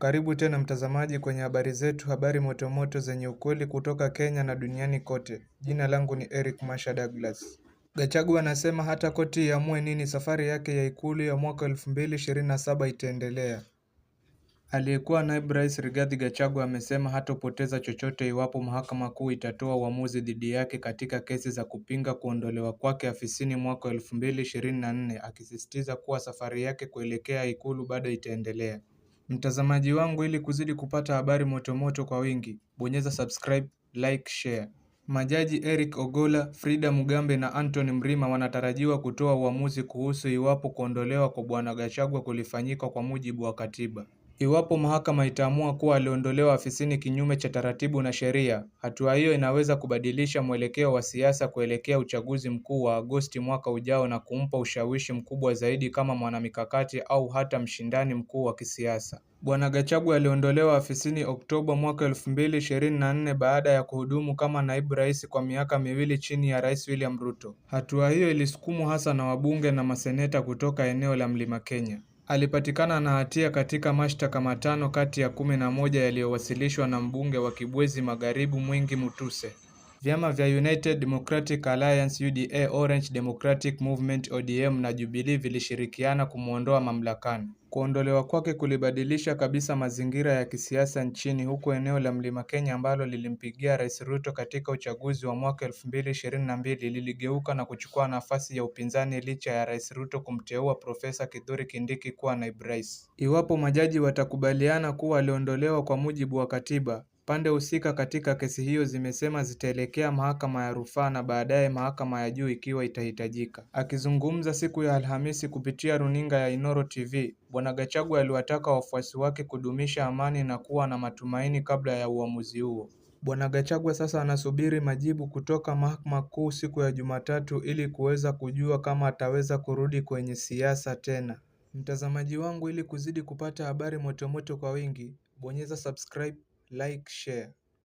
Karibu tena mtazamaji kwenye habari zetu, habari motomoto zenye ukweli kutoka Kenya na duniani kote. Jina langu ni Eric Masha Douglas. Gachagua anasema hata koti iamue nini, safari yake ya ikulu ya mwaka 2027 itaendelea. Aliyekuwa naibu rais Rigathi Gachagua amesema hatopoteza chochote iwapo mahakama kuu itatoa uamuzi dhidi yake katika kesi za kupinga kuondolewa kwake afisini mwaka 2024, akisisitiza kuwa safari yake kuelekea ikulu bado itaendelea. Mtazamaji wangu, ili kuzidi kupata habari motomoto kwa wingi, bonyeza subscribe, like, share. Majaji Eric Ogolla, Frida Mugambe na Anthony Mrima wanatarajiwa kutoa uamuzi kuhusu iwapo kuondolewa kwa Bwana Gachagua kulifanyika kwa mujibu wa katiba. Iwapo mahakama itaamua kuwa aliondolewa afisini kinyume cha taratibu na sheria, hatua hiyo inaweza kubadilisha mwelekeo wa siasa kuelekea uchaguzi mkuu wa Agosti mwaka ujao na kumpa ushawishi mkubwa zaidi kama mwanamikakati au hata mshindani mkuu wa kisiasa. Bwana Gachagua aliondolewa afisini Oktoba mwaka 2024 baada ya kuhudumu kama naibu rais kwa miaka miwili chini ya Rais William Ruto. Hatua hiyo ilisukumwa hasa na wabunge na maseneta kutoka eneo la Mlima Kenya. Alipatikana na hatia katika mashtaka 5 kati ya 11 yaliyowasilishwa na mbunge wa Kibwezi Magharibi Mwingi Mutuse. Vyama vya United Democratic Alliance UDA, Orange Democratic Movement ODM na Jubilee vilishirikiana kumuondoa mamlakani. Kuondolewa kwake kulibadilisha kabisa mazingira ya kisiasa nchini, huku eneo la Mlima Kenya ambalo lilimpigia Rais Ruto katika uchaguzi wa mwaka 2022 liligeuka na kuchukua nafasi ya upinzani licha ya Rais Ruto kumteua Profesa Kithure Kindiki kuwa naibu rais. Iwapo majaji watakubaliana kuwa aliondolewa kwa mujibu wa katiba, pande husika katika kesi hiyo zimesema zitaelekea mahakama ya rufaa na baadaye mahakama ya juu ikiwa itahitajika. Akizungumza siku ya Alhamisi kupitia runinga ya Inooro TV, Bwana Gachagua aliwataka wafuasi wake kudumisha amani na kuwa na matumaini kabla ya uamuzi huo. Bwana Gachagua sasa anasubiri majibu kutoka mahakama kuu siku ya Jumatatu ili kuweza kujua kama ataweza kurudi kwenye siasa tena. Mtazamaji wangu, ili kuzidi kupata habari motomoto kwa wingi, bonyeza subscribe, like, share.